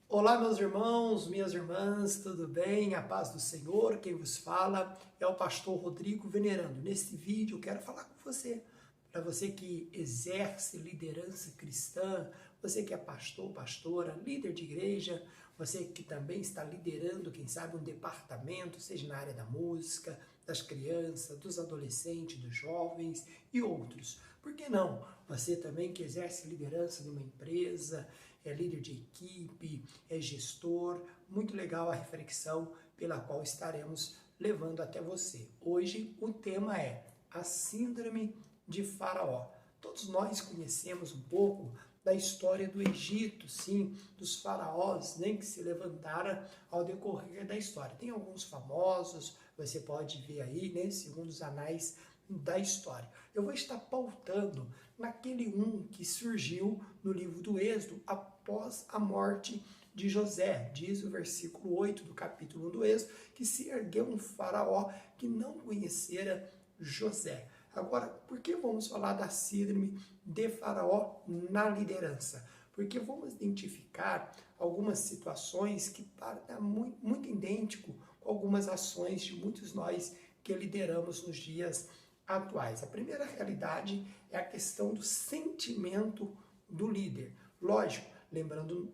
Olá, meus irmãos, minhas irmãs, tudo bem? A paz do Senhor, quem vos fala é o pastor Rodrigo Venerando. Neste vídeo eu quero falar com você, para você que exerce liderança cristã, você que é pastor, pastora, líder de igreja, você que também está liderando, quem sabe, um departamento, seja na área da música, das crianças, dos adolescentes, dos jovens e outros. Por que não? Você também que exerce liderança numa empresa, é líder de equipe, é gestor, muito legal a reflexão pela qual estaremos levando até você. Hoje o tema é a síndrome de Faraó. Todos nós conhecemos um pouco da história do Egito, sim, dos faraós, né, que se levantaram ao decorrer da história. Tem alguns famosos, você pode ver aí, né, segundo os anais da história. Eu vou estar pautando naquele que surgiu no livro do Êxodo após a morte de José. Diz o versículo 8 do capítulo 1 do Êxodo que se ergueu um faraó que não conhecera José. Agora, por que vamos falar da síndrome de Faraó na liderança? Porque vamos identificar algumas situações que parecem muito idêntico com algumas ações de muitos nós que lideramos nos dias atuais. A primeira realidade é a questão do sentimento do líder. Lógico, lembrando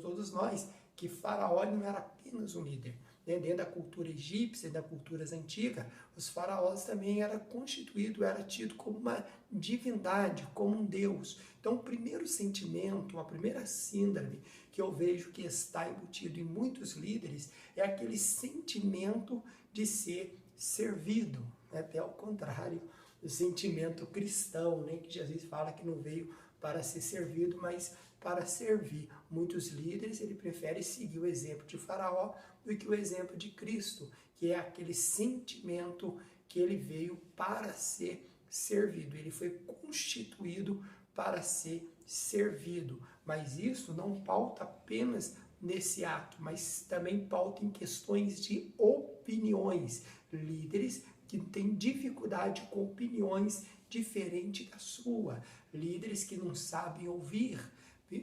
todos nós que Faraó não era apenas um líder. Dentro da cultura egípcia, da cultura antiga, os faraós também era constituído, era tido como uma divindade, como um deus. Então, o primeiro sentimento, a primeira síndrome que eu vejo que está embutido em muitos líderes é aquele sentimento de ser servido, até ao contrário do sentimento cristão, né, que Jesus fala que não veio para ser servido, mas para servir. Muitos líderes, ele prefere seguir o exemplo de Faraó do que o exemplo de Cristo, que é aquele sentimento que ele veio para ser servido. Ele foi constituído para ser servido. Mas isso não pauta apenas nesse ato, mas também pauta em questões de opiniões. Líderes que têm dificuldade com opiniões diferentes da sua. Líderes que não sabem ouvir,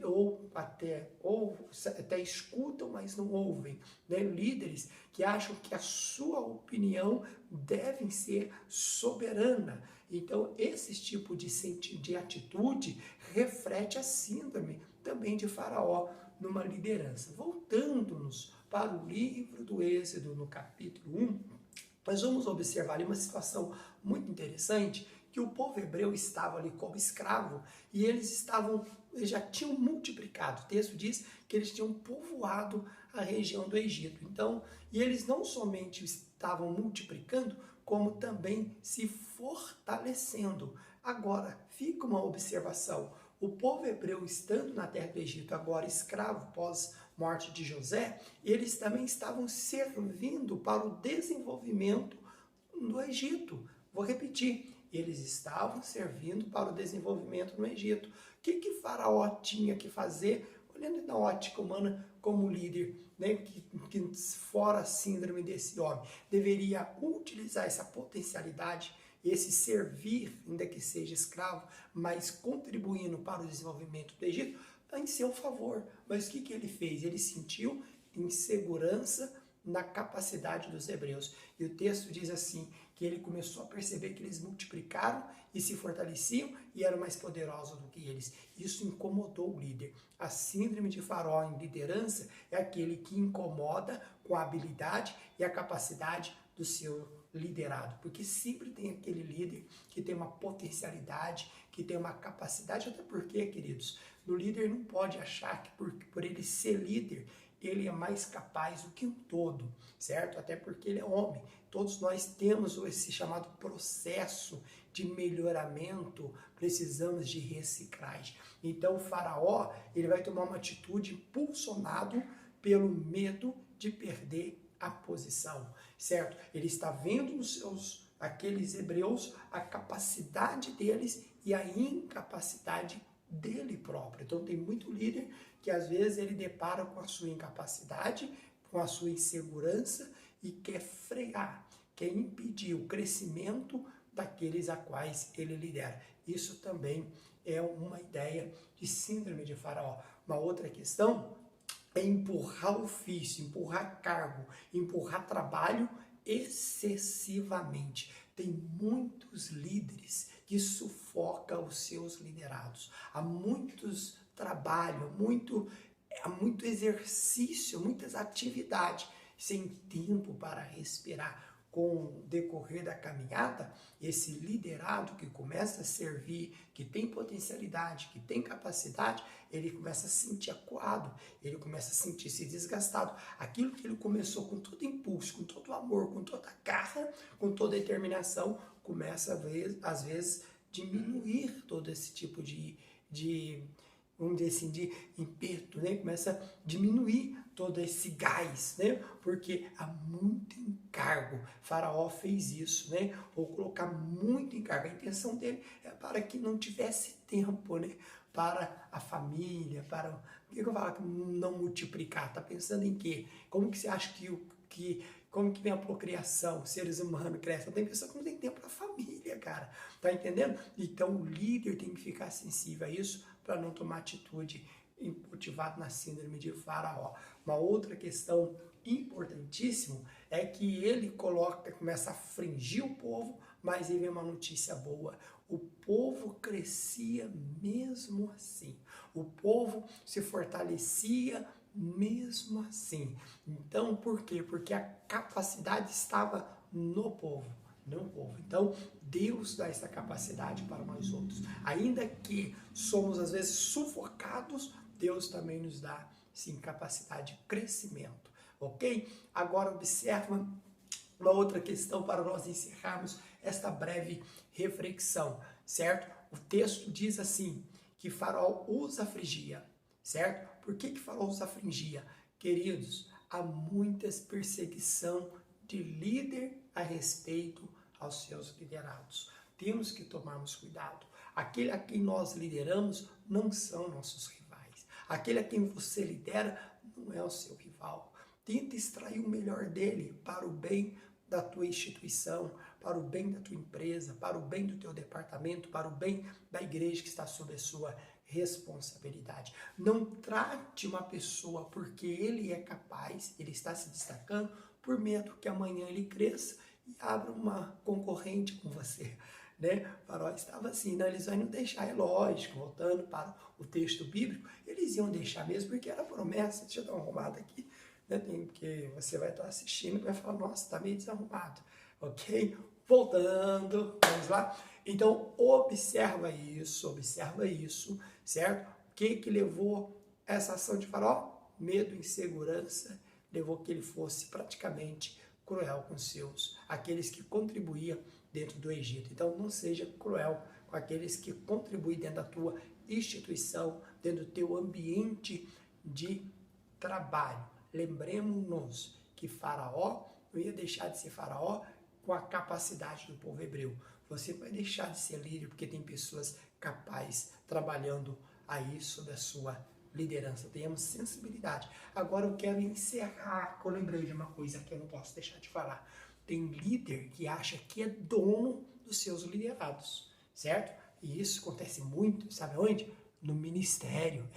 ou até escutam, mas não ouvem, né? Líderes que acham que a sua opinião deve ser soberana. Então, esse tipo de atitude reflete a síndrome também de Faraó numa liderança. Voltando-nos para o livro do Êxodo, no capítulo 1, nós vamos observar ali uma situação muito interessante, que o povo hebreu estava ali como escravo e eles já tinham multiplicado. O texto diz que eles tinham povoado a região do Egito. Então, e eles não somente estavam multiplicando, como também se fortalecendo. Agora, fica uma observação. O povo hebreu estando na terra do Egito, agora escravo pós morte de José, eles também estavam servindo para o desenvolvimento do Egito. Vou repetir, eles estavam servindo para o desenvolvimento no Egito. O que Faraó tinha que fazer, olhando na ótica humana como líder, né, que fora a síndrome desse homem, deveria utilizar essa potencialidade, esse servir, ainda que seja escravo, mas contribuindo para o desenvolvimento do Egito, em seu favor. Mas o que ele fez? Ele sentiu insegurança na capacidade dos hebreus. E o texto diz assim, que ele começou a perceber que eles multiplicaram e se fortaleciam e eram mais poderosos do que eles. Isso incomodou o líder. A síndrome de Faraó em liderança é aquele que incomoda com a habilidade e a capacidade do seu liderado, porque sempre tem aquele líder que tem uma potencialidade, que tem uma capacidade, até porque, queridos, o líder não pode achar que por ele ser líder, ele é mais capaz do que um todo, certo? Até porque ele é homem. Todos nós temos esse chamado processo de melhoramento, precisamos de reciclagem. Então o faraó, ele vai tomar uma atitude impulsionado pelo medo de perder a posição, certo? Ele está vendo aqueles hebreus, a capacidade deles e a incapacidade dele próprio. Então tem muito líder que às vezes ele depara com a sua incapacidade, com a sua insegurança e quer frear, quer impedir o crescimento daqueles a quais ele lidera. Isso também é uma ideia de síndrome de Faraó. Uma outra questão é empurrar ofício, empurrar cargo, empurrar trabalho excessivamente. Tem muitos líderes que sufocam os seus liderados. Há muitos trabalho, há muito exercício, muitas atividades, sem tempo para respirar. Com o decorrer da caminhada, esse liderado que começa a servir, que tem potencialidade, que tem capacidade, ele começa a se sentir acuado, ele começa a sentir-se desgastado. Aquilo que ele começou com todo impulso, com todo amor, com toda garra, com toda determinação, começa às vezes diminuir todo esse tipo de vamos dizer assim, de ímpeto, né? Começa a diminuir todo esse gás, né? Porque há muito encargo. Faraó fez isso, né? Ou colocar muito encargo. A intenção dele é para que não tivesse tempo, né? Para a família, para... Por que eu falo que não multiplicar? Tá pensando em quê? Como que você acha como que vem a procriação, seres humanos crescem? Tem pessoa que não tem tempo para a família, cara. Tá entendendo? Então o líder tem que ficar sensível a isso para não tomar atitude motivado na síndrome de Faraó. Uma outra questão importantíssima é que ele começa a afligir o povo, mas aí vem uma notícia boa. O povo crescia mesmo assim. O povo se fortalecia mesmo assim. Então, por quê? Porque a capacidade estava no povo. Então, Deus dá essa capacidade para nós outros. Ainda que somos, às vezes, sufocados, Deus também nos dá, sim, capacidade de crescimento. Ok? Agora, observa uma outra questão para nós encerrarmos esta breve reflexão, certo? O texto diz assim, que Faraó os afligia, certo? Por que Faraó os afligia? Queridos, há muitas perseguição de líder a respeito aos seus liderados. Temos que tomarmos cuidado. Aquele a quem nós lideramos não são nossos rivais. Aquele a quem você lidera não é o seu rival. Tenta extrair o melhor dele para o bem da tua instituição, para o bem da tua empresa, para o bem do teu departamento, para o bem da igreja que está sob a sua responsabilidade. Não trate uma pessoa porque ele é capaz, ele está se destacando, por medo que amanhã ele cresça e abra uma concorrente com você, né? Faraó estava assim, não, eles não deixar, é lógico, voltando para o texto bíblico, eles iam deixar mesmo, porque era promessa. Deixa eu dar uma arrumada aqui, né? Porque você vai estar assistindo e vai falar, nossa, está meio desarrumado, ok? Voltando, vamos lá? Então, observa isso, certo? O que levou essa ação de Faraó? Medo, insegurança, levou que ele fosse praticamente cruel com aqueles que contribuíam dentro do Egito. Então, não seja cruel com aqueles que contribuem dentro da tua instituição, dentro do teu ambiente de trabalho. Lembremos-nos que Faraó não ia deixar de ser Faraó com a capacidade do povo hebreu. Você vai deixar de ser líder porque tem pessoas capazes trabalhando aí sob a sua liderança. Tenhamos sensibilidade. Agora eu quero encerrar, eu lembrei de uma coisa que eu não posso deixar de falar. Tem líder que acha que é dono dos seus liderados, certo? E isso acontece muito, sabe onde? No ministério.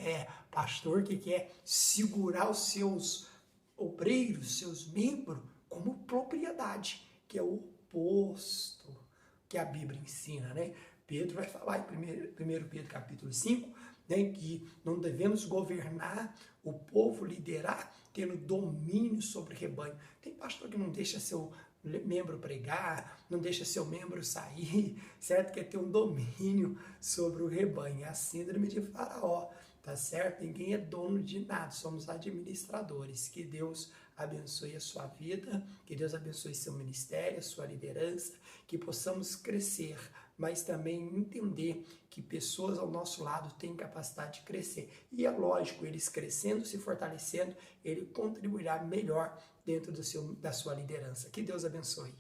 Pastor que quer segurar os seus obreiros, seus membros, como propriedade, que é o oposto que a Bíblia ensina, né? Pedro vai falar em 1 Pedro capítulo 5, né, que não devemos governar o povo, liderar, tendo domínio sobre o rebanho. Tem pastor que não deixa seu membro pregar, não deixa seu membro sair, certo? Quer ter um domínio sobre o rebanho. É a síndrome de Faraó, tá certo? Ninguém é dono de nada, somos administradores. Que Deus abençoe a sua vida, que Deus abençoe seu ministério, a sua liderança, que possamos crescer, mas também entender que pessoas ao nosso lado têm capacidade de crescer. E é lógico, eles crescendo, se fortalecendo, ele contribuirá melhor dentro da sua liderança. Que Deus abençoe.